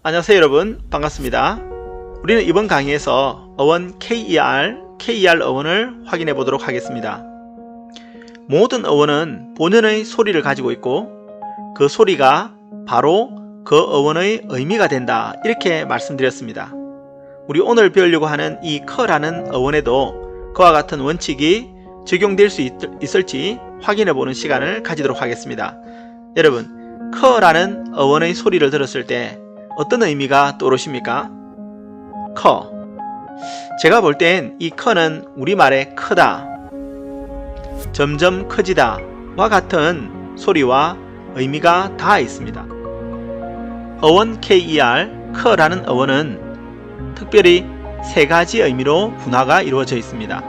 안녕하세요 여러분, 반갑습니다. 우리는 이번 강의에서 어원 KER 어원을 확인해 보도록 하겠습니다. 모든 어원은 본연의 소리를 가지고 있고 그 소리가 바로 그 어원의 의미가 된다, 이렇게 말씀드렸습니다. 우리 오늘 배우려고 하는 이 커라는 어원에도 그와 같은 원칙이 적용될 수 있을지 확인해 보는 시간을 가지도록 하겠습니다. 여러분, 커라는 어원의 소리를 들었을 때 어떤 의미가 떠오르십니까? 커. 제가 볼 땐 이 커는 우리말의 크다, 점점 커지다 와 같은 소리와 의미가 닿아 있습니다. 어원 KER, 커라는 어원은 특별히 세 가지 의미로 분화가 이루어져 있습니다.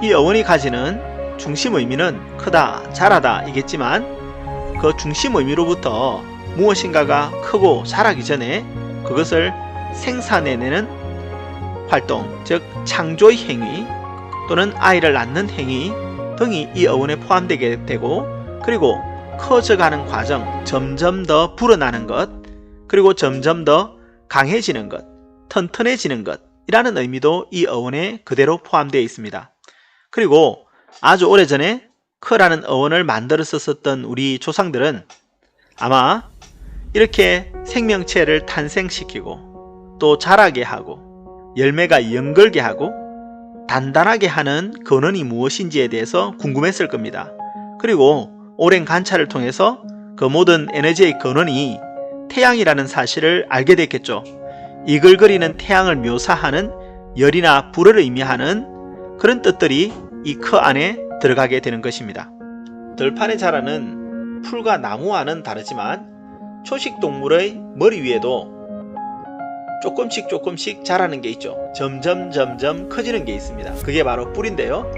이 어원이 가지는 중심 의미는 크다, 자라다 이겠지만 그 중심 의미로부터 무엇인가가 크고 자라기 전에 그것을 생산해내는 활동, 즉 창조의 행위 또는 아이를 낳는 행위 등이 이 어원에 포함되게 되고, 그리고 커져가는 과정, 점점 더 불어나는 것, 그리고 점점 더 강해지는 것, 튼튼해지는 것 이라는 의미도 이 어원에 그대로 포함되어 있습니다. 그리고 아주 오래전에 커라는 어원을 만들어서 썼던 우리 조상들은 아마 이렇게 생명체를 탄생시키고 또 자라게 하고 열매가 연걸게 하고 단단하게 하는 근원이 무엇인지에 대해서 궁금했을 겁니다. 그리고 오랜 관찰을 통해서 그 모든 에너지의 근원이 태양이라는 사실을 알게 됐겠죠. 이글거리는 태양을 묘사하는 열이나 불을 의미하는 그런 뜻들이 이 커 안에 들어가게 되는 것입니다. 들판에 자라는 풀과 나무와는 다르지만 초식동물의 머리 위에도 조금씩 자라는 게 있죠. 점점 커지는 게 있습니다. 그게 바로 뿔인데요.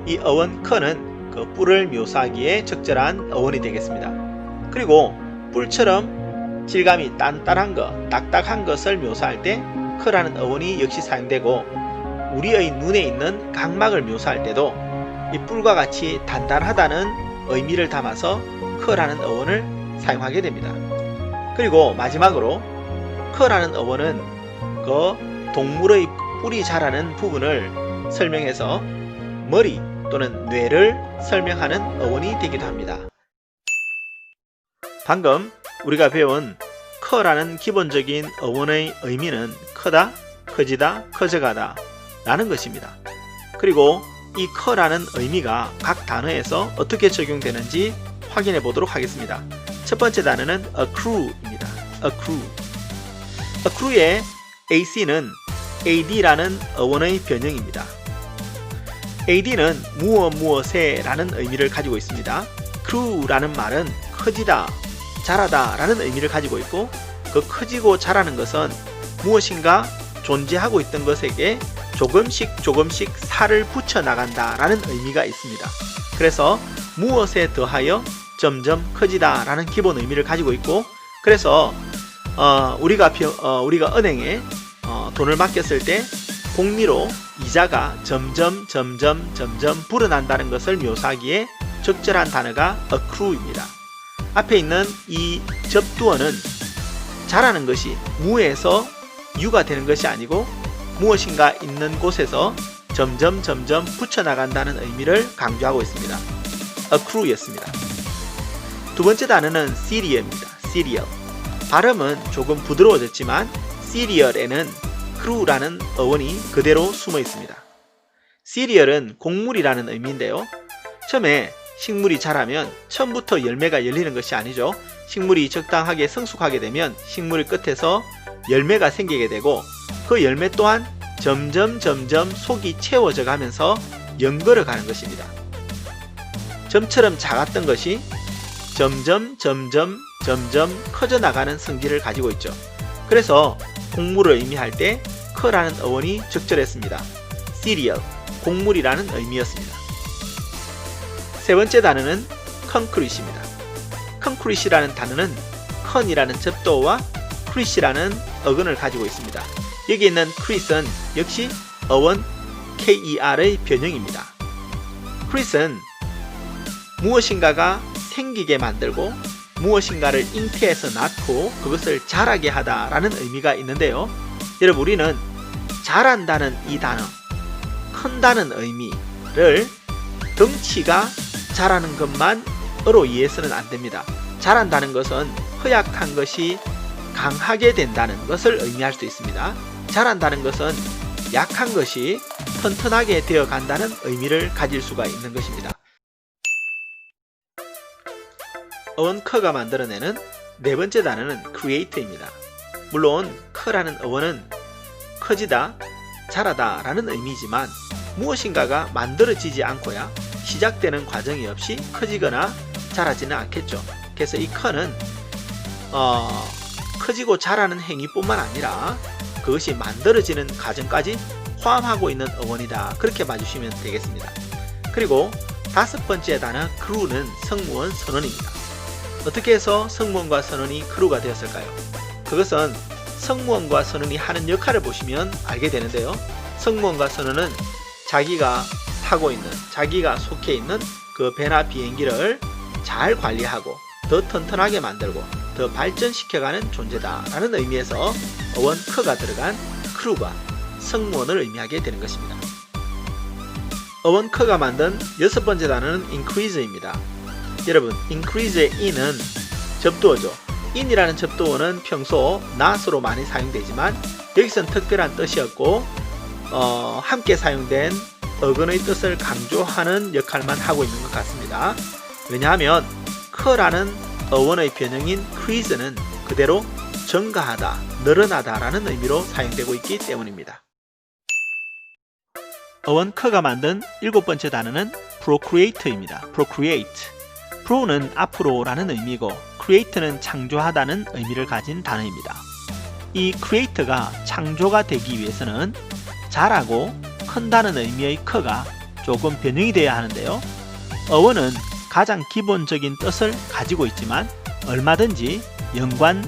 이 어원 커는 그 뿔을 묘사하기에 적절한 어원이 되겠습니다. 그리고 뿔처럼 질감이 단단한 것, 딱딱한 것을 묘사할 때 커라는 어원이 역시 사용되고, 우리의 눈에 있는 각막을 묘사할 때도 이 뿔과 같이 단단하다는 의미를 담아서 커라는 어원을 사용하게 됩니다. 그리고 마지막으로 커라는 어원은 그 동물의 뿔이 자라는 부분을 설명해서 머리 또는 뇌를 설명하는 어원이 되기도 합니다. 방금 우리가 배운 커라는 기본적인 어원의 의미는 크다, 커지다, 커져가다 라는 것입니다. 그리고 이 커라는 의미가 각 단어에서 어떻게 적용되는지 확인해 보도록 하겠습니다. 첫 번째 단어는 accrue입니다. accrue의 AC는 AD라는 어원의 변형입니다. AD는 무엇에 라는 의미를 가지고 있습니다. accrue라는 말은 커지다, 자라다 라는 의미를 가지고 있고, 그 커지고 자라는 것은 무엇인가 존재하고 있던 것에게 조금씩 살을 붙여 나간다 라는 의미가 있습니다. 그래서 무엇에 더하여 점점 커지다 라는 기본 의미를 가지고 있고, 그래서 우리가 은행에 돈을 맡겼을 때 복리로 이자가 점점 불어난다는 것을 묘사하기에 적절한 단어가 accrue입니다. 앞에 있는 이 접두어는 자라는 것이 무에서 유가 되는 것이 아니고 무엇인가 있는 곳에서 점점 붙여나간다는 의미를 강조하고 있습니다. accrue였습니다. 두 번째 단어는 cereal입니다. cereal. 발음은 조금 부드러워졌지만 cereal에는 crew라는 어원이 그대로 숨어 있습니다. cereal은 곡물이라는 의미인데요. 처음에 식물이 자라면 처음부터 열매가 열리는 것이 아니죠. 식물이 적당하게 성숙하게 되면 식물 끝에서 열매가 생기게 되고, 그 열매 또한 점점 속이 채워져 가면서 연걸어 가는 것입니다. 점처럼 작았던 것이 점점 커져 나가는 성질을 가지고 있죠. 그래서 곡물을 의미할 때 커라는 어원이 적절했습니다. cereal, 곡물이라는 의미였습니다. 세 번째 단어는 concrete입니다. concrete이라는 단어는 con이라는 접두어와 crete이라는 어근을 가지고 있습니다. 여기 있는 crete은 역시 어원 KER의 변형입니다. crete은 무엇인가가 생기게 만들고 무엇인가를 잉태해서 낳고 그것을 자라게 하다라는 의미가 있는데요. 여러분, 우리는 자란다는 이 단어, 큰다는 의미를 덩치가 자라는 것만으로 이해해서는 안 됩니다. 자란다는 것은 허약한 것이 강하게 된다는 것을 의미할 수 있습니다. 자란다는 것은 약한 것이 튼튼하게 되어 간다는 의미를 가질 수가 있는 것입니다. 어원 커가 만들어내는 네 번째 단어는 create입니다. 물론 커라는 어원은 커지다, 자라다 라는 의미지만 무엇인가가 만들어지지 않고야 시작되는 과정이 없이 커지거나 자라지는 않겠죠. 그래서 이 커는 커지고 자라는 행위뿐만 아니라 그것이 만들어지는 과정까지 포함하고 있는 어원이다, 그렇게 봐주시면 되겠습니다. 그리고 다섯 번째 단어 crew는 성무원 선언입니다. 어떻게 해서 성무원과 선언이 크루가 되었을까요? 그것은 성무원과 선언이 하는 역할을 보시면 알게 되는데요. 성무원과 선언은 자기가 타고 있는, 자기가 속해 있는 그 배나 비행기를 잘 관리하고 더 튼튼하게 만들고 더 발전시켜가는 존재다 라는 의미에서 어원 커가 들어간 크루가 성무원을 의미하게 되는 것입니다. 어원 커가 만든 여섯 번째 단어는 increase입니다. 여러분, increase의 in은 접두어죠. in이라는 접두어는 평소 not으로 많이 사용되지만 여기서는 특별한 뜻이었고 함께 사용된 어근의 뜻을 강조하는 역할만 하고 있는 것 같습니다. 왜냐하면 커라는 어원의 변형인 increase는 그대로 증가하다, 늘어나다 라는 의미로 사용되고 있기 때문입니다. 어원 커가 만든 일곱 번째 단어는 procreate입니다. procreate. pro는 앞으로 라는 의미고 create는 창조하다는 의미를 가진 단어입니다. 이 create가 창조가 되기 위해서는 자라고 큰다는 의미의 커가 조금 변형이 되어야 하는데요. 어원은 가장 기본적인 뜻을 가지고 있지만 얼마든지 연관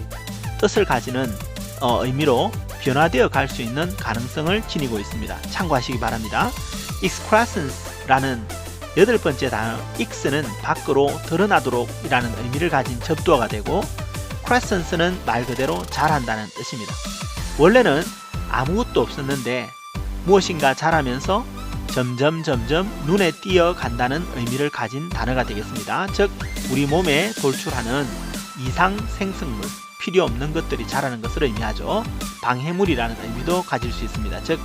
뜻을 가지는 의미로 변화되어 갈 수 있는 가능성을 지니고 있습니다. 참고하시기 바랍니다. excrescence라는 여덟 번째 단어 x는 밖으로 드러나도록 이라는 의미를 가진 접두어가 되고 crescence는 말 그대로 자란다는 뜻입니다. 원래는 아무것도 없었는데 무엇인가 자라면서 점점 눈에 띄어 간다는 의미를 가진 단어가 되겠습니다. 즉 우리 몸에 돌출하는 이상 생성물, 필요 없는 것들이 자라는 것을 의미하죠. 방해물이라는 의미도 가질 수 있습니다. 즉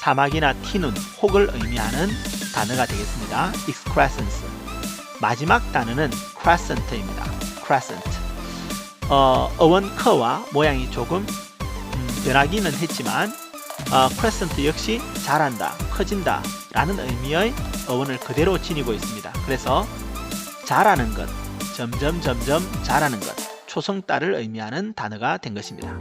사막이나 튀는 혹을 의미하는 단어가 되겠습니다. excrescence. 마지막 단어는 crescent입니다. crescent. 어원 커와 모양이 조금 변하기는 했지만 crescent 역시 자란다, 커진다 라는 의미의 어원을 그대로 지니고 있습니다. 그래서 자라는 것, 점점 자라는 것, 초성달을 의미하는 단어가 된 것입니다.